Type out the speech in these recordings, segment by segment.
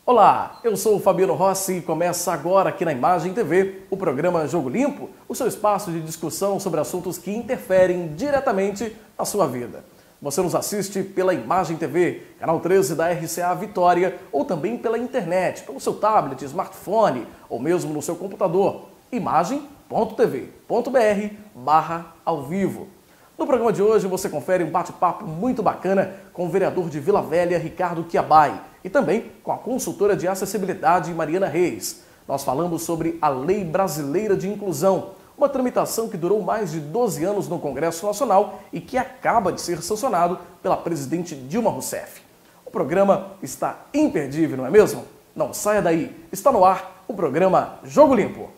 Olá, eu sou o Fabiano Rossi e começa agora aqui na Imagem TV o programa Jogo Limpo, o seu espaço de discussão sobre assuntos que interferem diretamente na sua vida. Você nos assiste pela Imagem TV, canal 13 da RCA Vitória, ou também pela internet, pelo seu tablet, smartphone ou mesmo no seu computador. imagem.tv.br/ao vivo. No programa de hoje você confere um bate-papo muito bacana com o vereador de Vila Velha, Ricardo Chiabai, e também com a consultora de acessibilidade, Mariana Reis. Nós falamos sobre a Lei Brasileira de Inclusão, uma tramitação que durou mais de 12 anos no Congresso Nacional e que acaba de ser sancionado pela presidente Dilma Rousseff. O programa está imperdível, não é mesmo? Não saia daí, está no ar o programa Jogo Limpo.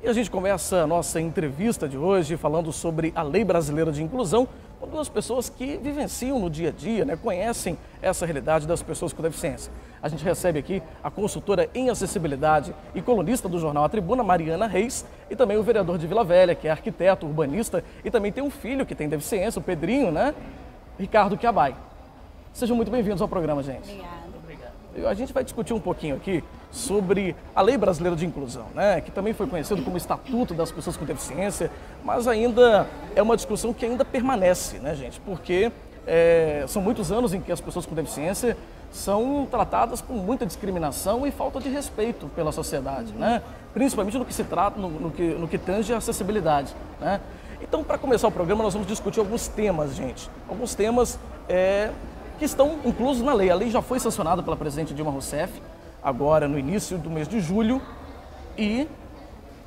E a gente começa a nossa entrevista de hoje falando sobre a Lei Brasileira de Inclusão com duas pessoas que vivenciam no dia a dia, conhecem essa realidade das pessoas com deficiência. A gente recebe aqui a consultora em acessibilidade e colunista do jornal A Tribuna, Mariana Reis, e também o vereador de Vila Velha, que é arquiteto, urbanista e também tem um filho que tem deficiência, o Pedrinho, Ricardo Chiabai. Sejam muito bem-vindos ao programa, gente. Obrigada. A gente vai discutir um pouquinho aqui sobre a Lei Brasileira de Inclusão, que também foi conhecido como Estatuto das Pessoas com Deficiência, mas ainda é uma discussão que ainda permanece, gente, porque são muitos anos em que as pessoas com deficiência são tratadas com muita discriminação e falta de respeito pela sociedade, principalmente no que se trata, no que tange a acessibilidade, Então, para começar o programa, nós vamos discutir alguns temas, gente, alguns temas que estão inclusos na lei. A lei já foi sancionada pela presidente Dilma Rousseff, agora no início do mês de julho, e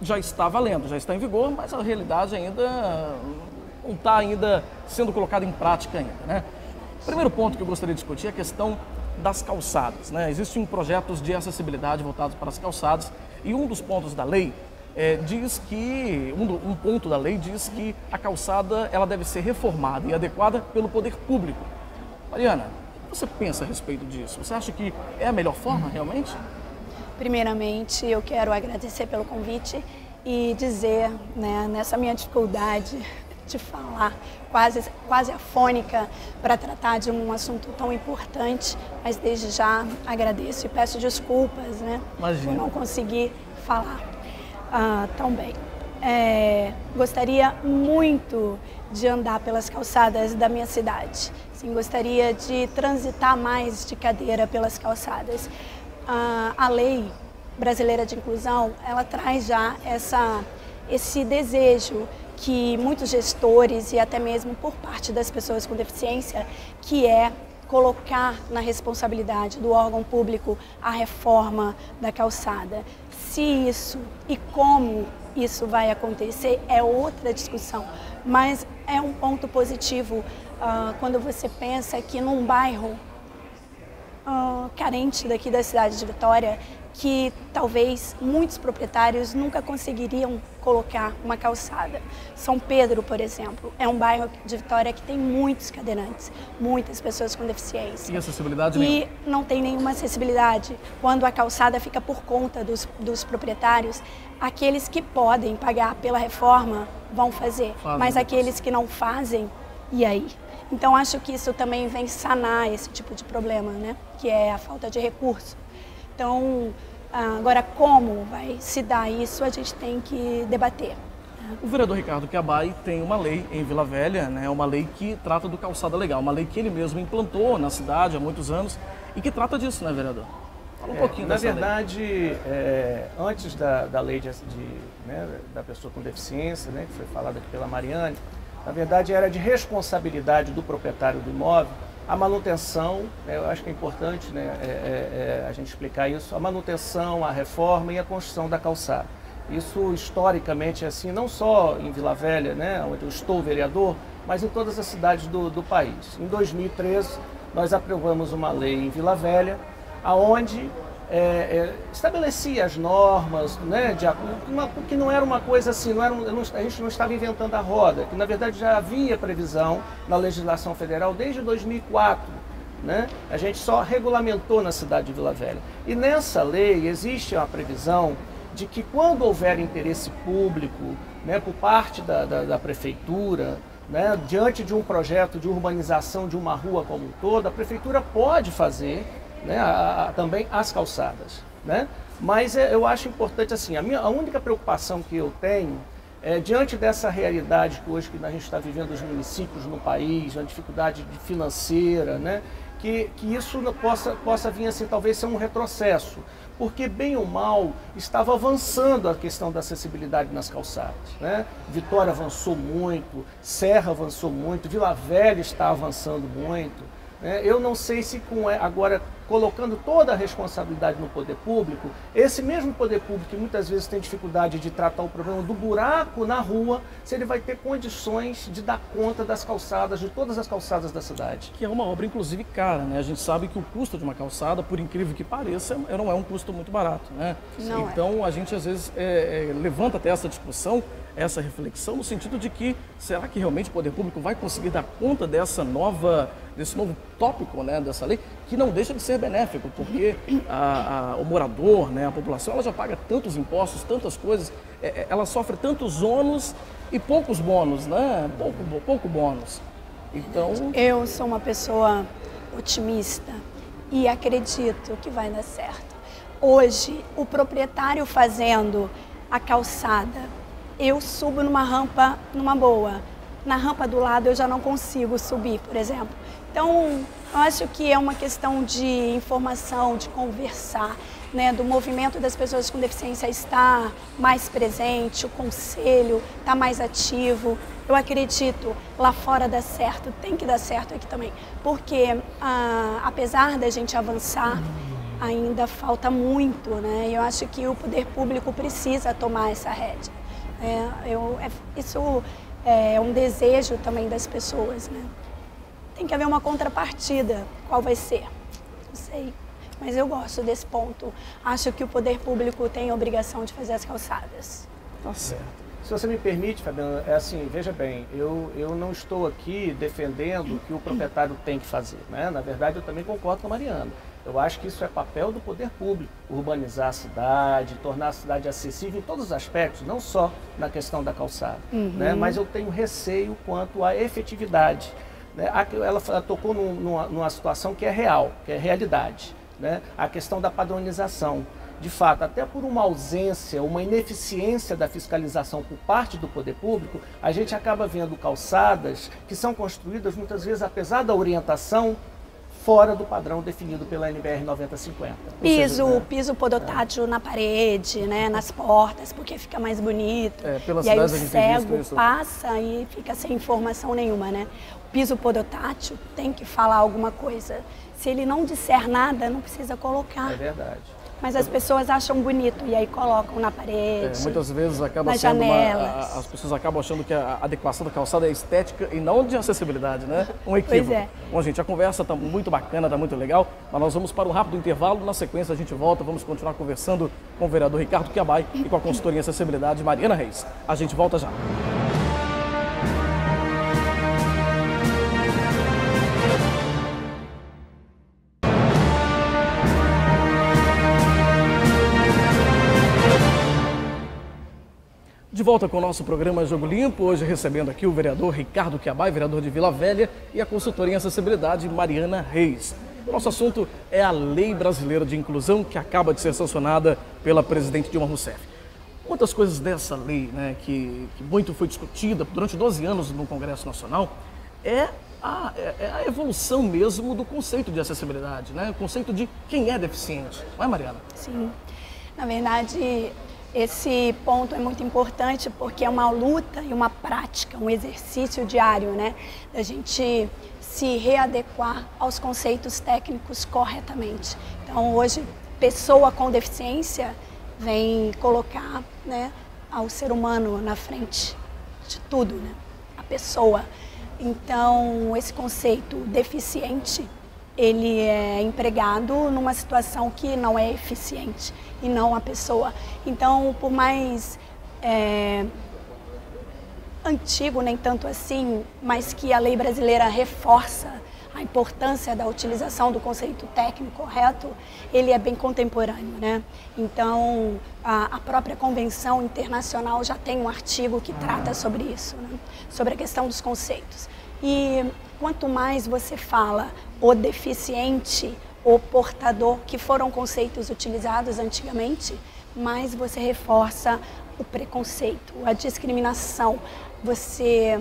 já está valendo, já está em vigor, mas a realidade ainda não está sendo colocada em prática ainda, O primeiro ponto que eu gostaria de discutir é a questão das calçadas, Existem projetos de acessibilidade voltados para as calçadas, e um dos pontos da lei diz que, um ponto da lei diz que a calçada ela deve ser reformada e adequada pelo poder público. Mariana, o que você pensa a respeito disso? Você acha que é a melhor forma, realmente? Primeiramente, eu quero agradecer pelo convite e dizer, nessa minha dificuldade de falar, quase afônica, para tratar de um assunto tão importante, mas desde já agradeço e peço desculpas, por não conseguir falar tão bem. Gostaria muito de andar pelas calçadas da minha cidade. Sim, gostaria de transitar mais de cadeira pelas calçadas. A Lei Brasileira de Inclusão, ela traz já esse desejo que muitos gestores e até mesmo por parte das pessoas com deficiência, que é colocar na responsabilidade do órgão público a reforma da calçada. Se isso e como isso vai acontecer é outra discussão, mas é um ponto positivo quando você pensa que num bairro carente daqui da cidade de Vitória, que talvez muitos proprietários nunca conseguiriam colocar uma calçada. São Pedro, por exemplo, é um bairro de Vitória que tem muitos cadeirantes, muitas pessoas com deficiência. E acessibilidade nenhuma? E não tem nenhuma acessibilidade. Quando a calçada fica por conta dos proprietários, aqueles que podem pagar pela reforma vão fazer, mas aqueles que não fazem, e aí? Então, acho que isso também vem sanar esse tipo de problema, que é a falta de recurso. Então, agora como vai se dar isso, a gente tem que debater. O vereador Ricardo Chiabai tem uma lei em Vila Velha, uma lei que trata do calçada legal, uma lei que ele mesmo implantou na cidade há muitos anos e que trata disso, vereador? Fala um pouquinho dessa lei. Na verdade, antes da lei da pessoa com deficiência, que foi falada aqui pela Mariane, na verdade era de responsabilidade do proprietário do imóvel a manutenção, eu acho que é importante a gente explicar isso, a manutenção, a reforma e a construção da calçada. Isso historicamente é assim, não só em Vila Velha, onde eu estou vereador, mas em todas as cidades do país. Em 2013, nós aprovamos uma lei em Vila Velha, onde estabelecia as normas, que não era uma coisa assim, a gente não estava inventando a roda, que na verdade já havia previsão na legislação federal desde 2004, A gente só regulamentou na cidade de Vila Velha. E nessa lei existe uma previsão de que quando houver interesse público, né, por parte da prefeitura, né, diante de um projeto de urbanização de uma rua como um todo, a prefeitura pode fazer, né, também as calçadas, né? Mas eu acho importante assim, a única preocupação que eu tenho é diante dessa realidade que hoje que a gente está vivendo os municípios no país, uma dificuldade financeira, né, que isso possa vir assim, talvez ser um retrocesso, porque bem ou mal estava avançando a questão da acessibilidade nas calçadas, né? Vitória avançou muito, Serra avançou muito, Vila Velha está avançando muito, né? Eu não sei se agora colocando toda a responsabilidade no poder público, esse mesmo poder público que muitas vezes tem dificuldade de tratar o problema do buraco na rua, se ele vai ter condições de dar conta das calçadas, de todas as calçadas da cidade. Que é uma obra, inclusive, cara, né? A gente sabe que o custo de uma calçada, por incrível que pareça, não é um custo muito barato, né? Não então, a gente, às vezes, levanta até essa discussão, essa reflexão, no sentido de que, será que realmente o poder público vai conseguir dar conta desse novo tópico, né, dessa lei, que não deixa de ser benéfico, porque o morador, né, a população, ela já paga tantos impostos, tantas coisas, ela sofre tantos ônus e poucos bônus, né? Pouco bônus. Então... Eu sou uma pessoa otimista e acredito que vai dar certo. Hoje, o proprietário fazendo a calçada, eu subo numa rampa numa boa. Na rampa do lado eu já não consigo subir, por exemplo. Então, eu acho que é uma questão de informação, de conversar, né, do movimento das pessoas com deficiência estar mais presente, o conselho está mais ativo. Eu acredito, lá fora dá certo, tem que dar certo aqui também, porque apesar da gente avançar, ainda falta muito, né? Eu acho que o poder público precisa tomar essa rédea. Isso é um desejo também das pessoas, né? Tem que haver uma contrapartida. Qual vai ser? Não sei. Mas eu gosto desse ponto. Acho que o poder público tem a obrigação de fazer as calçadas. Tá certo. Se você me permite, Fabiana, assim, veja bem, eu não estou aqui defendendo o que o proprietário tem que fazer, né? Na verdade, eu também concordo com a Mariana. Eu acho que isso é papel do poder público, urbanizar a cidade, tornar a cidade acessível em todos os aspectos, não só na questão da calçada, né? Mas eu tenho receio quanto à efetividade. Ela tocou numa situação que é real, que é realidade, né? A questão da padronização. De fato, até por uma ausência, uma ineficiência da fiscalização por parte do poder público, a gente acaba vendo calçadas que são construídas muitas vezes, apesar da orientação, fora do padrão definido pela NBR 9050. Piso podotátil na parede, né, nas portas, porque fica mais bonito. Pelas e aí o cidades cego passa e fica sem informação nenhuma, né? O piso podotátil tem que falar alguma coisa. Se ele não disser nada, não precisa colocar. É verdade. Mas as pessoas acham bonito e aí colocam na parede, muitas vezes acaba nas sendo janelas. as pessoas acabam achando que a adequação da calçada é estética e não de acessibilidade, né? Um equívoco. Pois é. Bom, gente, a conversa está muito bacana, está muito legal, mas nós vamos para um rápido intervalo. Na sequência a gente volta, vamos continuar conversando com o vereador Ricardo Quiabai e com a consultoria em acessibilidade Mariana Reis. A gente volta já. De volta com o nosso programa Jogo Limpo, hoje recebendo aqui o vereador Ricardo Quiabai, vereador de Vila Velha, e a consultora em acessibilidade Mariana Reis. O nosso assunto é a Lei Brasileira de Inclusão, que acaba de ser sancionada pela presidente Dilma Rousseff. Muitas coisas dessa lei, né, que muito foi discutida durante 12 anos no Congresso Nacional, é a evolução mesmo do conceito de acessibilidade, né? O conceito de quem é deficiente. Não é, Mariana? Sim. Na verdade, esse ponto é muito importante porque é uma luta e uma prática, um exercício diário, né? Da gente se readequar aos conceitos técnicos corretamente. Então, hoje, pessoa com deficiência vem colocar, né, ao ser humano na frente de tudo, né? A pessoa. Então, esse conceito deficiente, ele é empregado numa situação que não é eficiente e não a pessoa. Então, por mais antigo, nem tanto assim, mas que a lei brasileira reforça a importância da utilização do conceito técnico correto, ele é bem contemporâneo, né? Então, a própria Convenção Internacional já tem um artigo que trata sobre isso, né? Sobre a questão dos conceitos. E quanto mais você fala o deficiente, o portador, que foram conceitos utilizados antigamente, mais você reforça o preconceito, a discriminação, você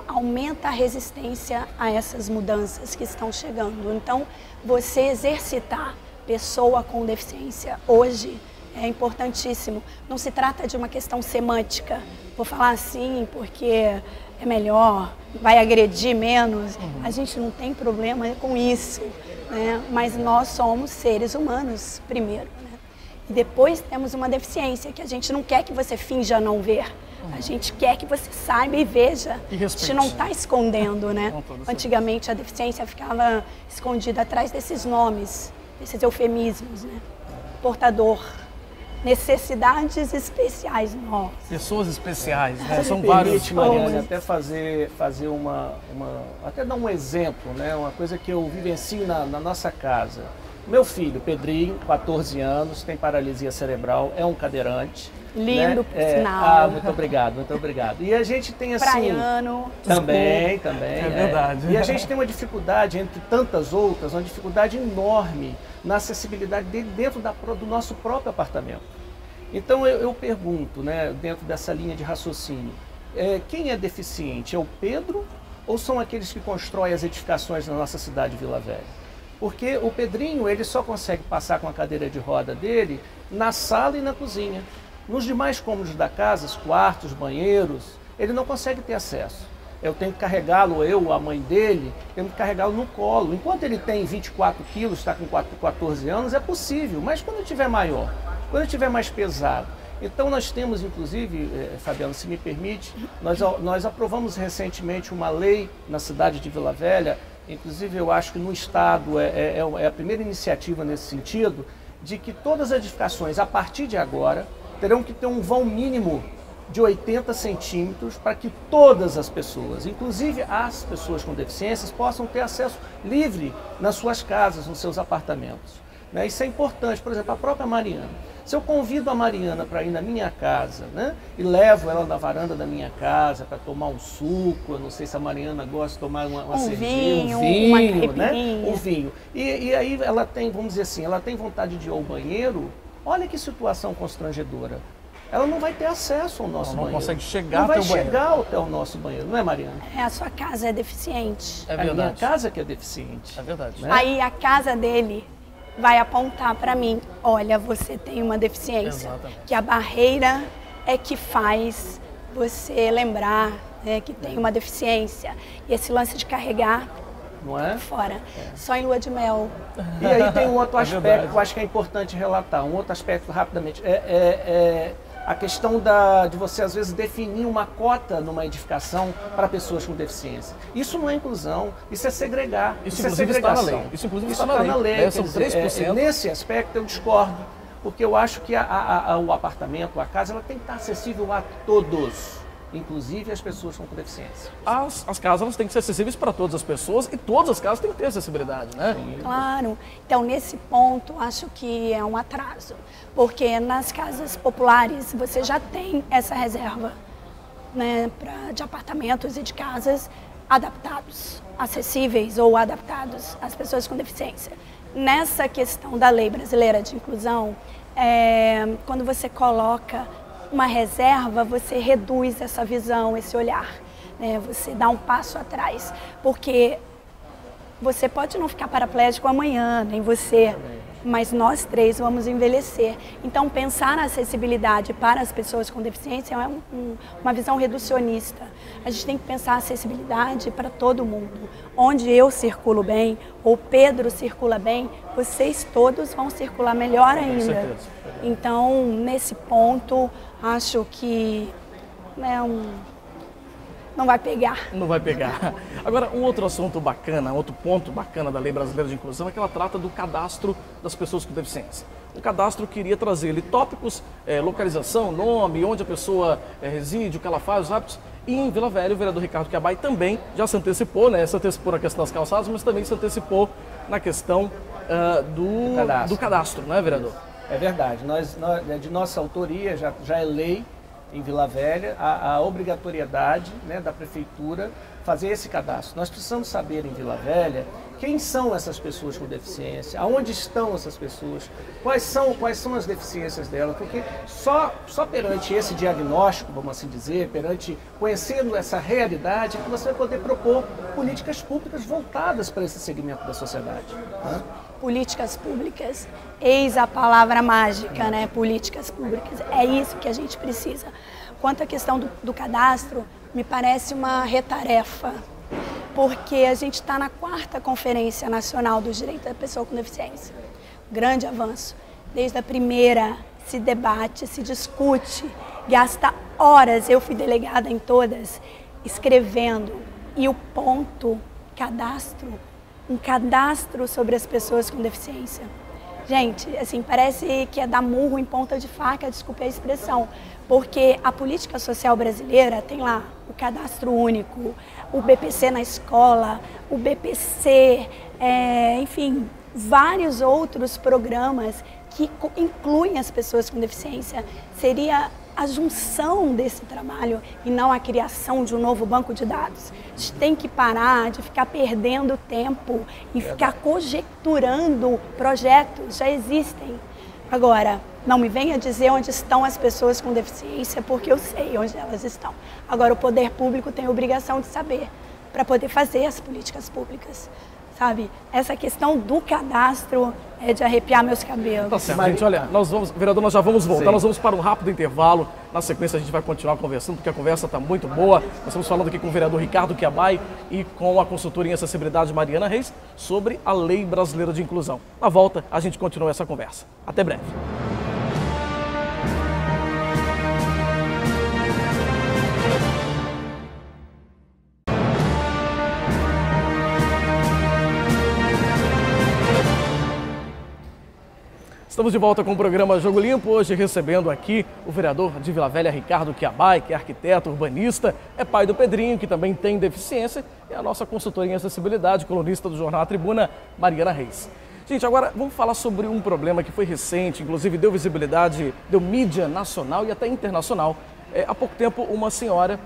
aumenta a resistência a essas mudanças que estão chegando. Então, você exercitar pessoa com deficiência hoje é importantíssimo. Não se trata de uma questão semântica, vou falar assim porque é melhor, vai agredir menos. A gente não tem problema com isso, né? Mas nós somos seres humanos primeiro, né? E depois temos uma deficiência que a gente não quer que você finja não ver. A gente quer que você saiba e veja. E a gente não está escondendo, né? Antigamente a deficiência ficava escondida atrás desses nomes, desses eufemismos, né? Portador, necessidades especiais, nossa. Pessoas especiais, né? São vários. vários. Mariane, até fazer até dar um exemplo, né? Uma coisa que eu vivencio na nossa casa. Meu filho, Pedrinho, 14 anos, tem paralisia cerebral, é um cadeirante. Lindo, por sinal. Muito obrigado, muito obrigado. E a gente tem assim... Praiano. Também. É verdade. E a gente tem uma dificuldade, entre tantas outras, uma dificuldade enorme na acessibilidade dentro do nosso próprio apartamento. Então eu pergunto, né, dentro dessa linha de raciocínio, quem é deficiente? É o Pedro ou são aqueles que constroem as edificações na nossa cidade de Vila Velha? Porque o Pedrinho, ele só consegue passar com a cadeira de roda dele na sala e na cozinha. Nos demais cômodos da casa, os quartos, banheiros, ele não consegue ter acesso. Eu tenho que carregá-lo, a mãe dele, tenho que carregá-lo no colo. Enquanto ele tem 24 quilos, está com 14 anos, é possível. Mas quando ele estiver maior, quando ele estiver mais pesado. Então nós temos, inclusive, Fabiano, se me permite, nós aprovamos recentemente uma lei na cidade de Vila Velha. Inclusive, eu acho que no Estado é a primeira iniciativa nesse sentido, de que todas as edificações, a partir de agora, terão que ter um vão mínimo de 80 centímetros para que todas as pessoas, inclusive as pessoas com deficiências, possam ter acesso livre nas suas casas, nos seus apartamentos. Né? Isso é importante. Por exemplo, a própria Mariana. Se eu convido a Mariana para ir na minha casa, né, e levo ela na varanda da minha casa para tomar um suco, eu não sei se a Mariana gosta de tomar uma cerveja, uma né? Um vinho. E aí ela tem, vamos dizer assim, ela tem vontade de ir ao banheiro, olha que situação constrangedora. Ela não vai ter acesso ao nosso banheiro. Não consegue chegar não até o banheiro. Não vai chegar até o nosso banheiro, não é, Mariana? A sua casa é deficiente. É verdade. A minha casa que é deficiente. É verdade. Né? Aí a casa dele vai apontar para mim, olha, você tem uma deficiência. Exatamente. Que a barreira é que faz você lembrar, né, que tem uma deficiência. E esse lance de carregar, não é? Fora. Só em lua de mel. E aí tem um outro aspecto que eu acho que é importante relatar, um outro aspecto rapidamente, a questão de você às vezes definir uma cota numa edificação para pessoas com deficiência. Isso não é inclusão, isso é segregar, isso é segregação. Está na lei. Isso inclusive isso está na lei. São 3%. Nesse aspecto eu discordo, porque eu acho que o apartamento, a casa, ela tem que estar acessível a todos. Inclusive as pessoas com deficiência. As casas elas têm que ser acessíveis para todas as pessoas e todas as casas têm que ter acessibilidade, né? Sim. Claro. Então, nesse ponto, acho que é um atraso. Porque nas casas populares você já tem essa reserva, né, de apartamentos e de casas adaptados, acessíveis ou adaptados às pessoas com deficiência. Nessa questão da Lei Brasileira de Inclusão, quando você coloca uma reserva, você reduz essa visão, esse olhar, né? Você dá um passo atrás, porque você pode não ficar paraplégico amanhã, nem você, mas nós três vamos envelhecer. Então, pensar na acessibilidade para as pessoas com deficiência é uma visão reducionista. A gente tem que pensar a acessibilidade para todo mundo. Onde eu circulo bem, ou Pedro circula bem, vocês todos vão circular melhor ainda. Com certeza. Então, nesse ponto, acho que não vai pegar. Não vai pegar. Agora, um outro assunto bacana, outro ponto bacana da Lei Brasileira de Inclusão é que ela trata do cadastro das pessoas com deficiência. O cadastro queria trazer ali tópicos, localização, nome, onde a pessoa reside, o que ela faz, os hábitos. E em Vila Velha, o vereador Ricardo Chiabai também já se antecipou, né? Se antecipou na questão das calçadas, mas também se antecipou na questão do cadastro, não é, vereador? É verdade. De nossa autoria, já é lei em Vila Velha a obrigatoriedade, né, da prefeitura fazer esse cadastro. Nós precisamos saber em Vila Velha quem são essas pessoas com deficiência, aonde estão essas pessoas, quais são as deficiências delas, porque só perante esse diagnóstico, vamos assim dizer, conhecendo essa realidade, que você vai poder propor políticas públicas voltadas para esse segmento da sociedade, né? Políticas públicas, eis a palavra mágica, né? Políticas públicas, é isso que a gente precisa. Quanto à questão do cadastro, me parece uma retarefa, porque a gente está na 4ª Conferência Nacional dos Direitos da Pessoa com Deficiência. Grande avanço. Desde a primeira se debate, se discute, gasta horas, eu fui delegada em todas, escrevendo. E o ponto, cadastro, um cadastro sobre as pessoas com deficiência. Gente, assim, parece que é dar murro em ponta de faca, desculpe a expressão, porque a política social brasileira tem lá o cadastro único, o BPC na escola, o BPC, enfim, vários outros programas que incluem as pessoas com deficiência. Seria a junção desse trabalho e não a criação de um novo banco de dados. A gente tem que parar de ficar perdendo tempo e ficar conjecturando projetos, já existem. Agora, não me venha dizer onde estão as pessoas com deficiência, porque eu sei onde elas estão. Agora, o poder público tem a obrigação de saber, para poder fazer as políticas públicas. Sabe? Essa questão do cadastro é de arrepiar meus cabelos. Tá certo, gente, olha, vereador, nós já vamos voltar, Sim. Nós vamos para um rápido intervalo. Na sequência a gente vai continuar conversando, porque a conversa está muito boa. Nós estamos falando aqui com o vereador Ricardo Chiabai e com a consultora em acessibilidade Mariana Reis sobre a Lei Brasileira de Inclusão. Na volta a gente continua essa conversa. Até breve. Estamos de volta com o programa Jogo Limpo, hoje recebendo aqui o vereador de Vila Velha, Ricardo Chiabai, que é arquiteto, urbanista, é pai do Pedrinho, que também tem deficiência, e a nossa consultora em acessibilidade, colunista do jornal A Tribuna, Mariana Reis. Gente, agora vamos falar sobre um problema que foi recente, inclusive deu visibilidade, deu mídia nacional e até internacional. Há pouco tempo, uma senhora,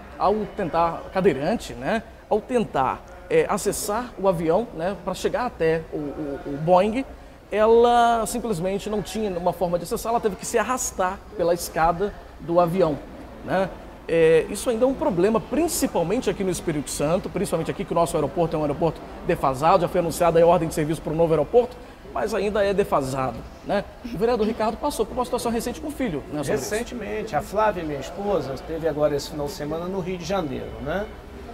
cadeirante, né, ao tentar acessar o avião, né, para chegar até o Boeing, ela simplesmente não tinha uma forma de acessar, ela teve que se arrastar pela escada do avião, né? Isso ainda é um problema, principalmente aqui no Espírito Santo, principalmente aqui que o nosso aeroporto é um aeroporto defasado, já foi anunciada a ordem de serviço para o novo aeroporto, mas ainda é defasado, né? O vereador Ricardo passou por uma situação recente com o filho, né? Recentemente, a Flávia, minha esposa, esteve agora esse final de semana no Rio de Janeiro, né?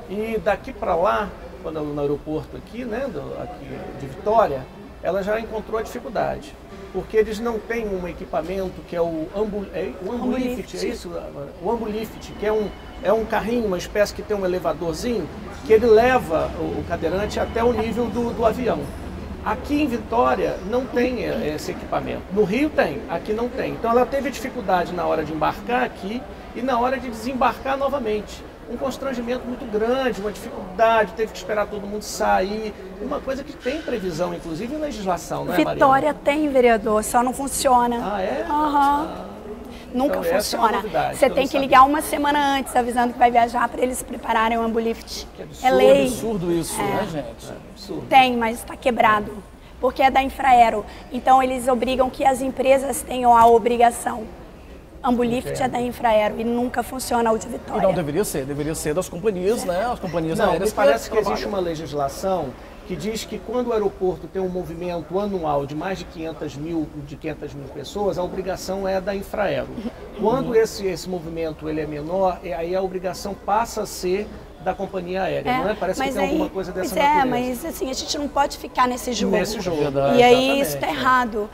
E daqui para lá, quando no aeroporto aqui, né, aqui de Vitória, ela já encontrou a dificuldade, porque eles não têm um equipamento que é o AmbuLift, é isso? O AmbuLift, que é um carrinho, uma espécie que tem um elevadorzinho, que ele leva o cadeirante até o nível do avião. Aqui em Vitória não tem esse equipamento. No Rio tem, aqui não tem. Então ela teve dificuldade na hora de embarcar aqui e na hora de desembarcar novamente. Um constrangimento muito grande, uma dificuldade, teve que esperar todo mundo sair. Uma coisa que tem previsão, inclusive, em legislação, não é, Mariana? Vitória tem, vereador, só não funciona. Ah, é? Nunca então, funciona. Novidade, você tem que ligar uma semana antes, avisando que vai viajar, para eles prepararem o AmbuLift. É lei. Absurdo isso, né, gente? Absurdo. Tem, mas está quebrado, porque é da Infraero. Então, eles obrigam que as empresas tenham a obrigação. AmbuLift é da Infraero e nunca funciona o de Vitória. E não deveria ser das companhias, né? As companhias aéreas. Me parece que existe uma legislação que diz que quando o aeroporto tem um movimento anual de mais de 500 mil pessoas, a obrigação é da Infraero. Quando esse movimento ele é menor, aí a obrigação passa a ser da companhia aérea, não é? Parece que tem alguma coisa dessa natureza. Mas assim, a gente não pode ficar nesse jogo. Verdade, e aí isso está errado.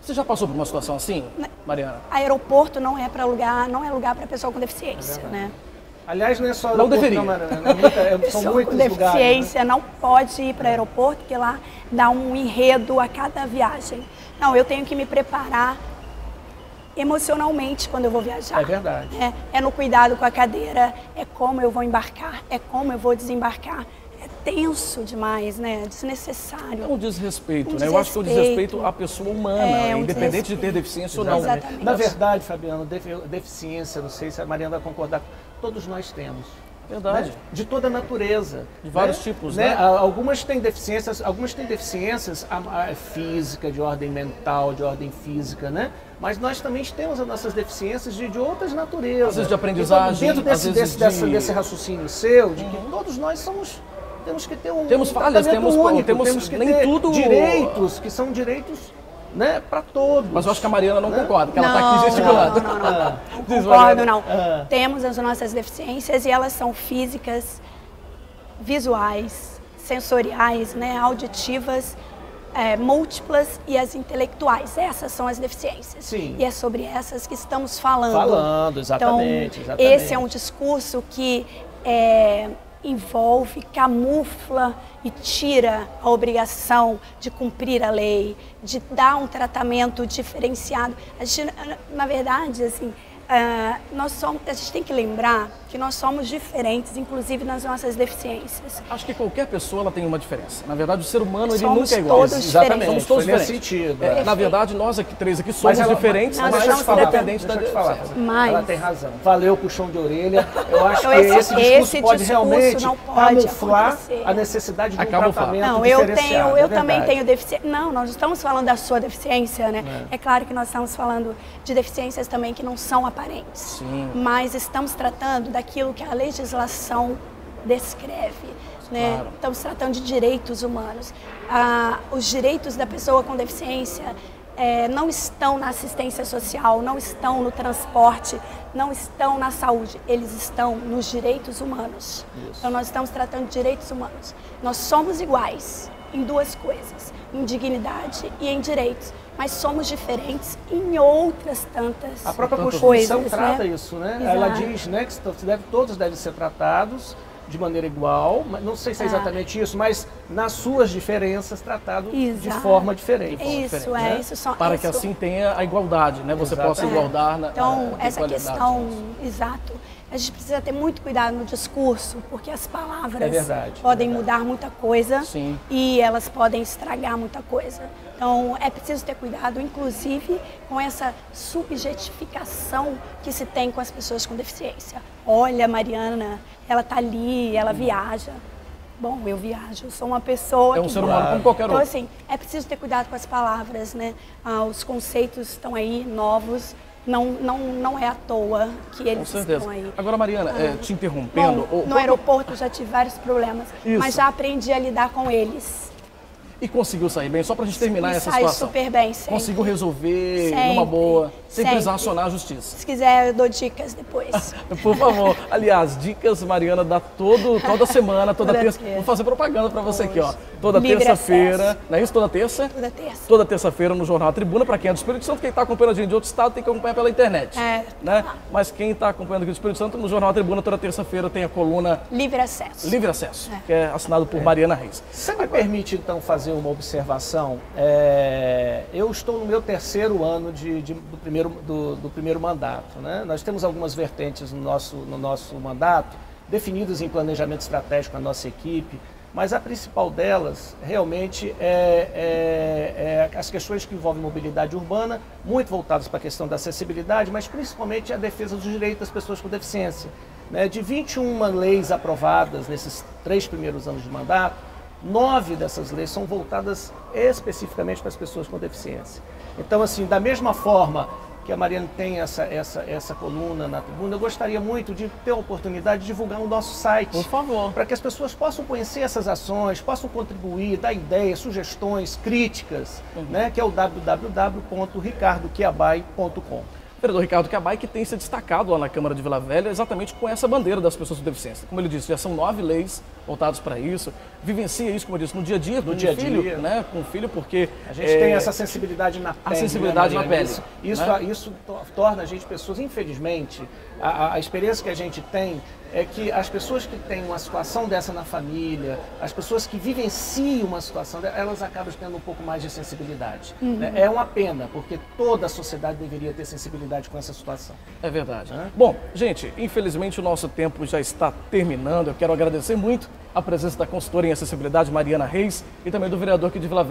Você já passou por uma situação assim, Mariana? Aeroporto não é para lugar, não é lugar para pessoa com deficiência, né? Aliás, não é só não deveria. São muitos com lugares. Deficiência não pode ir para o aeroporto, porque lá dá um enredo a cada viagem. Não, eu tenho que me preparar emocionalmente quando eu vou viajar. É verdade. É no cuidado com a cadeira, é como eu vou embarcar, é como eu vou desembarcar. É tenso demais, né? Desnecessário. É um desrespeito, né? Eu acho que é um desrespeito à pessoa humana, independente de ter deficiência ou não. Exatamente. Na verdade, Fabiano, deficiência, não sei se a Mariana vai concordar, todos nós temos. Verdade. Né? De toda a natureza. De vários tipos, né? né? Algumas têm deficiências física, de ordem mental, de ordem física, né? Mas nós também temos as nossas deficiências de outras naturezas. Às vezes de aprendizagem, então, dentro desse raciocínio seu, de que todos nós temos que ter temos falhas, temos que nem ter tudo direitos, que são direitos, né, para todos. Mas eu acho que a Mariana não concorda, que ela está aqui gesticulando. Não concordo, não. Temos as nossas deficiências e elas são físicas, visuais, sensoriais, né, auditivas, múltiplas e as intelectuais. Essas são as deficiências. Sim. E é sobre essas que estamos falando. Exatamente. Então, esse é um discurso que envolve, camufla e tira a obrigação de cumprir a lei, de dar um tratamento diferenciado. A gente, na verdade, assim, a gente tem que lembrar que nós somos diferentes, inclusive nas nossas deficiências. Acho que qualquer pessoa ela tem uma diferença. Na verdade, o ser humano ele Somos nunca é igual. todos Exatamente, somos todos nesse diferentes. sentido. Na verdade, nós aqui três aqui somos diferentes, mas independente da diferença. Mas ela tem razão. Valeu, puxão de orelha. Eu acho que esse discurso pode realmente camuflar a necessidade de um tratamento diferenciado. Eu também tenho deficiência. Não, nós estamos falando da sua deficiência, né? É claro que nós estamos falando de deficiências também que não são aparentes. Sim. Mas estamos tratando daquilo que a legislação descreve, né? Claro. Estamos tratando de direitos humanos. Os direitos da pessoa com deficiência não estão na assistência social, não estão no transporte, não estão na saúde. Eles estão nos direitos humanos. Isso. Então nós estamos tratando de direitos humanos. Nós somos iguais em duas coisas, em dignidade e em direitos. Mas somos diferentes em outras tantas A própria coisas, Constituição trata né? isso, né? Exato. Ela diz, né, que todos devem ser tratados de maneira igual, mas não sei se é exatamente isso, mas nas suas diferenças tratados de forma diferente. Isso, né? isso só. Para que assim tenha a igualdade, né? Você possa igualdar na Então, essa questão, disso. exato. A gente precisa ter muito cuidado no discurso, porque as palavras verdade, podem mudar muita coisa. Sim. E elas podem estragar muita coisa. Então, é preciso ter cuidado, inclusive, com essa subjetificação que se tem com as pessoas com deficiência. Olha, Mariana, ela está ali, ela viaja. Bom, eu viajo, eu sou uma pessoa É um ser humano como qualquer outro. Então, assim, é preciso ter cuidado com as palavras, né? Os conceitos estão aí, novos. Não é à toa que eles Com certeza. estão aí. Agora, Mariana, te interrompendo... Bom, no aeroporto eu já tive vários problemas, Isso. mas já aprendi a lidar com eles. E conseguiu sair bem, só pra gente terminar essa Sai situação. super bem, sempre. Conseguiu resolver Sempre, numa boa, sem sempre. precisar acionar a justiça. Se quiser, eu dou dicas depois. Por favor. Aliás, dicas, Mariana, dá toda semana, toda terça. Vou fazer propaganda pra você aqui, ó. Toda Livre terça-feira. acesso. Não é isso? Toda terça? Toda terça. Toda terça-feira no Jornal Tribuna. Pra quem é do Espírito Santo, quem está acompanhando a gente de outro estado tem que acompanhar pela internet. Né? Mas quem está acompanhando aqui do Espírito Santo, no Jornal Tribuna, toda terça-feira tem a coluna Livre acesso. Livre Acesso, que é assinado por Mariana Reis. Você me permite, então, fazer uma observação? Eu estou no meu terceiro ano do primeiro mandato, né? Nós temos algumas vertentes no nosso mandato, definidas em planejamento estratégico na nossa equipe, mas a principal delas realmente é as questões que envolvem mobilidade urbana, muito voltadas para a questão da acessibilidade, mas principalmente a defesa dos direitos das pessoas com deficiência. Né? De 21 leis aprovadas nesses 3 primeiros anos de mandato, 9 dessas leis são voltadas especificamente para as pessoas com deficiência. Então, assim, da mesma forma que a Mariana tem essa coluna na tribuna, eu gostaria muito de ter a oportunidade de divulgar o nosso site. Por favor. Para que as pessoas possam conhecer essas ações, possam contribuir, dar ideias, sugestões, críticas, né, que é o www.ricardoquiabai.com. vereador Ricardo Cabai, que tem se destacado lá na Câmara de Vila Velha exatamente com essa bandeira das pessoas com deficiência. Como ele disse, já são 9 leis voltadas para isso. Vivencia isso, como eu disse, no dia a dia, com o filho, né? Com o filho, porque a gente tem essa sensibilidade na pele. A sensibilidade na pele. Isso torna a gente pessoas, infelizmente, a experiência que a gente tem é que as pessoas que têm uma situação dessa na família, as pessoas que vivenciam uma situação dessa, elas acabam tendo um pouco mais de sensibilidade. Né? É uma pena, porque toda a sociedade deveria ter sensibilidade com essa situação. É verdade. Bom, gente, infelizmente o nosso tempo já está terminando. Eu quero agradecer muito a presença da consultora em acessibilidade, Mariana Reis, e também do vereador aqui de Vila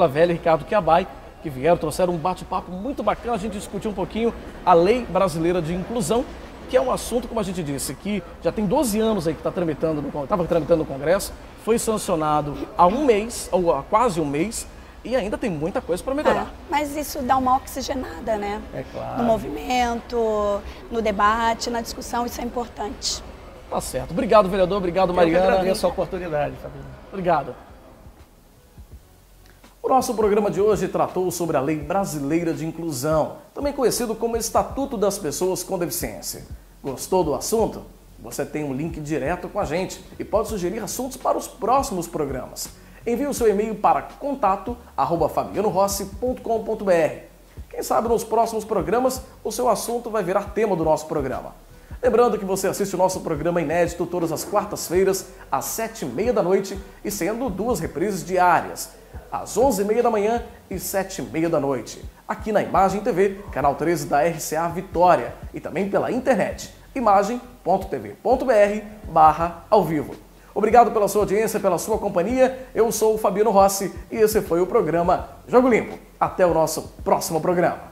Velha, Ricardo Cabai, que vieram, trouxeram um bate-papo muito bacana. A gente discutiu um pouquinho a Lei Brasileira de Inclusão, que é um assunto, como a gente disse, que já tem 12 anos aí que estava tramitando no Congresso, foi sancionado há um mês, ou há quase um mês, e ainda tem muita coisa para melhorar. Mas isso dá uma oxigenada, né? É claro. No movimento, no debate, na discussão, isso é importante. Tá certo. Obrigado, vereador. Obrigado, Mariana. Eu agradeço a oportunidade, Fabiano. Obrigado. O nosso programa de hoje tratou sobre a Lei Brasileira de Inclusão, também conhecido como Estatuto das Pessoas com Deficiência. Gostou do assunto? Você tem um link direto com a gente e pode sugerir assuntos para os próximos programas. Envie o seu e-mail para contato@fabianorossi.com.br. Quem sabe nos próximos programas o seu assunto vai virar tema do nosso programa. Lembrando que você assiste o nosso programa inédito todas as quartas-feiras, às 7h30 da noite, e sendo 2 reprises diárias, às 11h30 da manhã e 7h30 da noite, aqui na Imagem TV, canal 13 da RCA Vitória, e também pela internet, imagem.tv.br/ao vivo. Obrigado pela sua audiência, pela sua companhia. Eu sou o Fabiano Rossi e esse foi o programa Jogo Limpo. Até o nosso próximo programa.